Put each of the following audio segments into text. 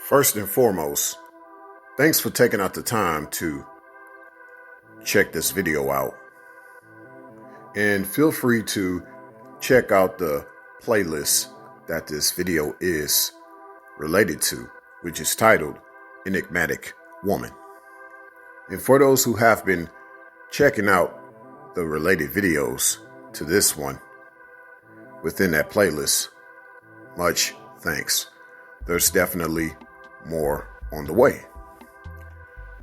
First and foremost, thanks for taking out the time to check this video out. And feel free to check out the playlist that this video is related to, which is titled Enigmatic Woman. And for those who have been checking out the related videos to this one within that playlist, much thanks. There's definitely more on the way.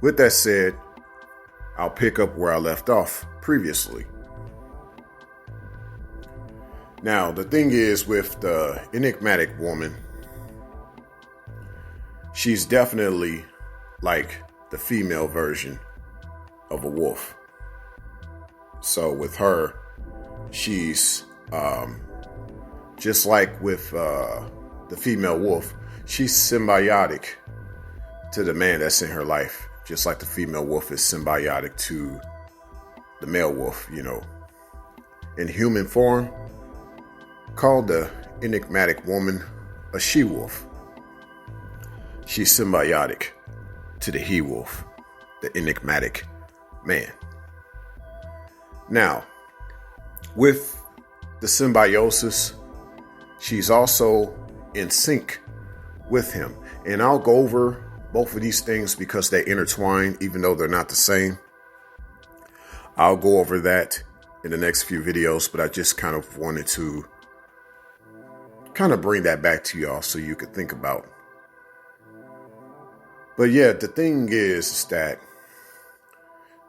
With that said, I'll pick up where I left off previously. Now, the thing is with the enigmatic woman, she's definitely like the female version of a wolf. So with her, she's just like with the female wolf, she's symbiotic to the man that's in her life, just like the female wolf is symbiotic to the male wolf, in human form. Called the enigmatic woman a she-wolf. She's symbiotic to the he-wolf, the enigmatic man. Now, with the symbiosis, she's also in sync with him. And I'll go over both of these things because they intertwine, even though they're not the same. I'll go over that in the next few videos, but I just kind of wanted to bring that back to y'all so you could think about. But yeah, the thing is that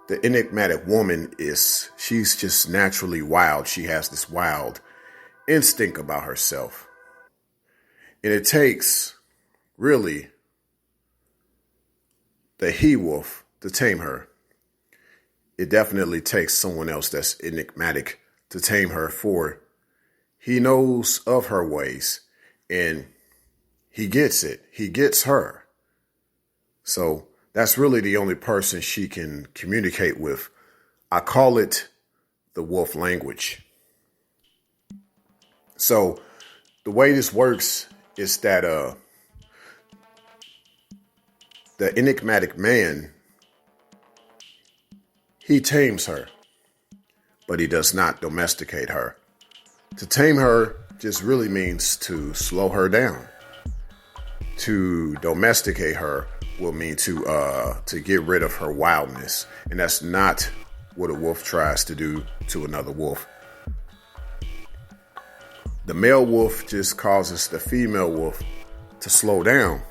the enigmatic woman she's just naturally wild. She has this wild instinct about herself. And it takes really the he-wolf to tame her. It definitely takes someone else that's enigmatic to tame her, for he knows of her ways and he gets it. He gets her. So that's really the only person she can communicate with. I call it the wolf language. So the way this works is that the enigmatic man, he tames her, but he does not domesticate her. To tame her just really means to slow her down. To domesticate her will mean to get rid of her wildness. And that's not what a wolf tries to do to another wolf. The male wolf just causes the female wolf to slow down.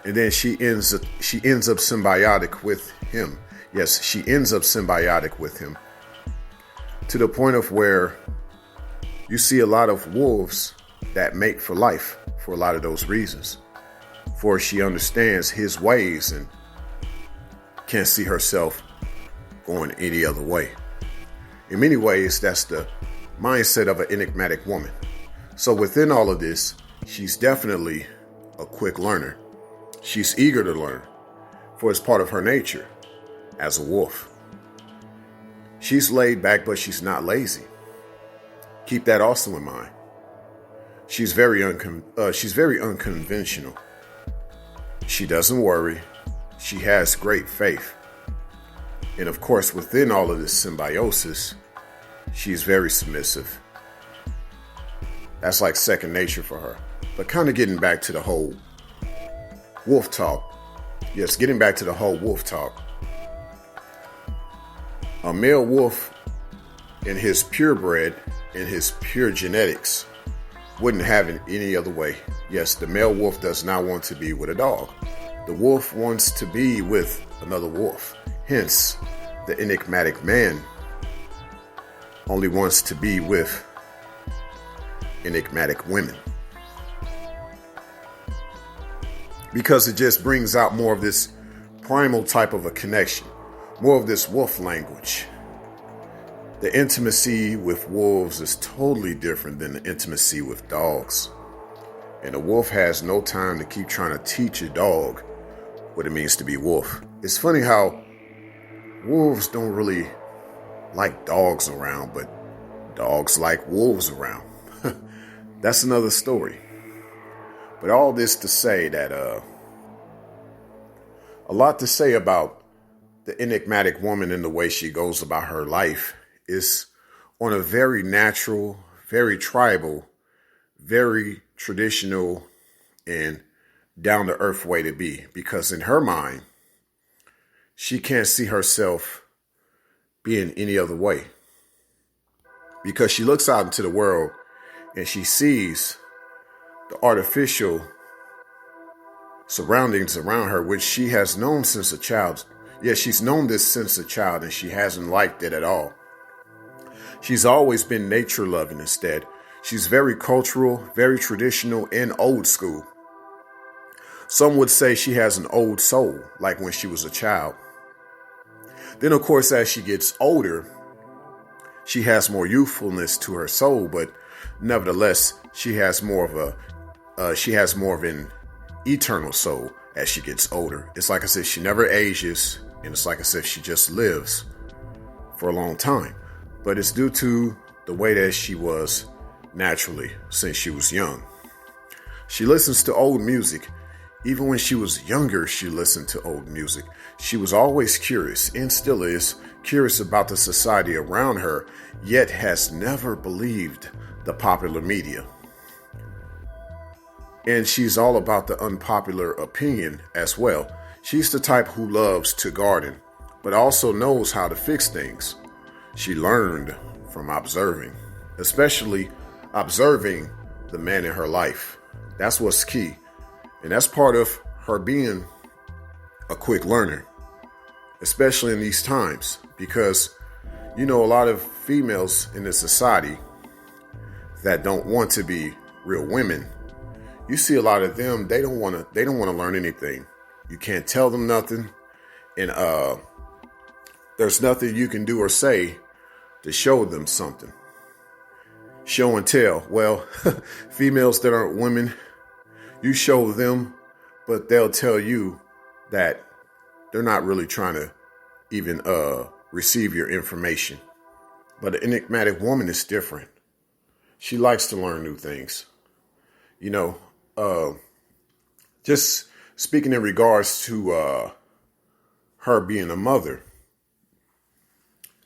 And then she ends up symbiotic with him. Yes, she ends up symbiotic with him. To the point of where you see a lot of wolves that mate for life for a lot of those reasons. For she understands his ways and can't see herself going any other way. In many ways, that's the mindset of an enigmatic woman. So within all of this, she's definitely a quick learner. She's eager to learn, for it's part of her nature as a wolf. She's laid back, but she's not lazy. Keep that also in mind. She's very unconventional. She doesn't worry. She has great faith. And of course, within all of this symbiosis, she's very submissive. That's like second nature for her. But kind of getting back to the whole wolf talk. Yes, getting back to the whole wolf talk. A male wolf in his purebred, in his pure genetics, wouldn't have it any other way. Yes, the male wolf does not want to be with a dog. The wolf wants to be with another wolf. Hence, the enigmatic man only wants to be with enigmatic women. Because it just brings out more of this primal type of a connection, more of this wolf language. The intimacy with wolves is totally different than the intimacy with dogs. And a wolf has no time to keep trying to teach a dog what it means to be wolf. It's funny how wolves don't really like dogs around, but dogs like wolves around. That's another story. But all this to say that a lot to say about the enigmatic woman and the way she goes about her life is on a very natural, very tribal, very traditional, and down to earth way to be. Because in her mind, she can't see herself being any other way. Because she looks out into the world and she sees the artificial surroundings around her, which she has known since a child. Yes, she's known this since a child and she hasn't liked it at all. She's always been nature loving instead. She's very cultural, very traditional, and old school. Some would say she has an old soul, like when she was a child. Then, of course, as she gets older, she has more youthfulness to her soul, but nevertheless, she has more of an eternal soul as she gets older. It's like I said, she never ages, and it's like I said, she just lives for a long time. But it's due to the way that she was naturally since she was young. She listens to old music. Even when she was younger, she listened to old music. She was always curious, and still is, curious about the society around her, yet has never believed the popular media. And she's all about the unpopular opinion as well. She's the type who loves to garden, but also knows how to fix things. She learned from observing, especially observing the man in her life. That's what's key. And that's part of her being a quick learner, especially in these times, because, a lot of females in this society that don't want to be real women, you see a lot of them, they don't want to learn anything. You can't tell them nothing. And there's nothing you can do or say to show them something. Show and tell. Well, females that aren't women, you show them, but they'll tell you that they're not really trying to even receive your information. But an enigmatic woman is different. She likes to learn new things. Just speaking in regards to her being a mother.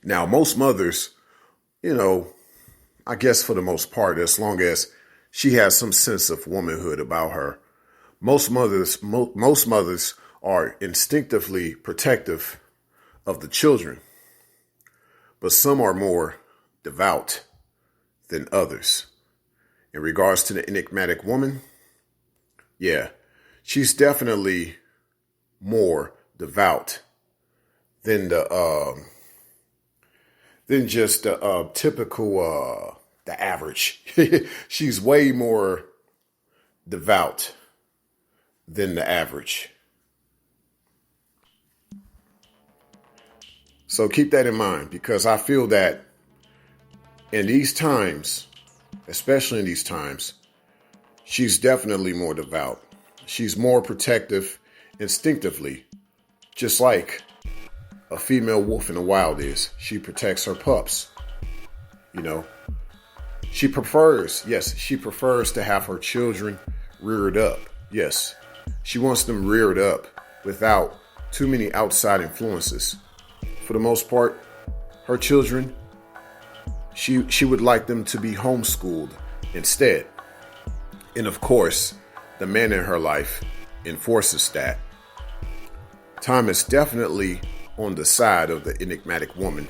Now, most mothers, I guess for the most part, as long as she has some sense of womanhood about her, most mothers are instinctively protective of the children, but some are more devout than others. In regards to the enigmatic woman, yeah, she's definitely more devout than just the typical the average. She's way more devout than the average. So keep that in mind, because I feel that in these times, especially in these times, she's definitely more devout. She's more protective instinctively, just like a female wolf in the wild is. She protects her pups. She prefers to have her children reared up. Yes, she wants them reared up without too many outside influences. For the most part, her children, she would like them to be homeschooled instead. And of course, the man in her life enforces that. Time is definitely on the side of the enigmatic woman.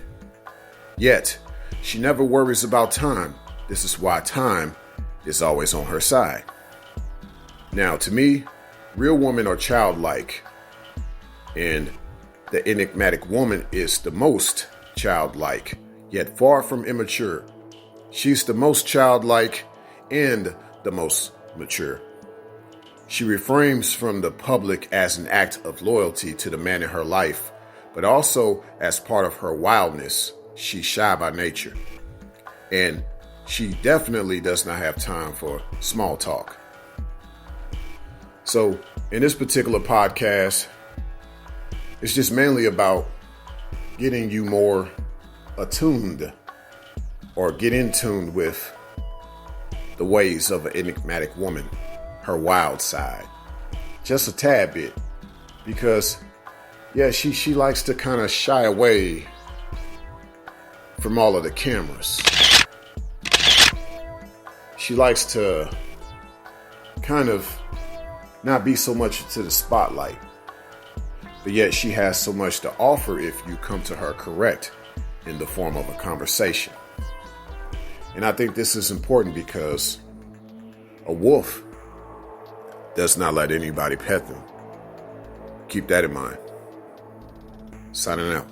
Yet, she never worries about time. This is why time is always on her side. Now, to me, real women are childlike, and the enigmatic woman is the most childlike, yet far from immature. She's the most childlike and the most mature. She refrains from the public as an act of loyalty to the man in her life, but also as part of her wildness. She's shy by nature, and she definitely does not have time for small talk. So in this particular podcast, it's just mainly about getting you more attuned, or get in tune with the ways of an enigmatic woman. her wild side. Just a tad bit. Because, yeah, she likes to kind of shy away from all of the cameras. She likes to kind of not be so much to the spotlight. But yet she has so much to offer if you come to her correct in the form of a conversation. And I think this is important because a wolf does not let anybody pet them. Keep that in mind. Signing out.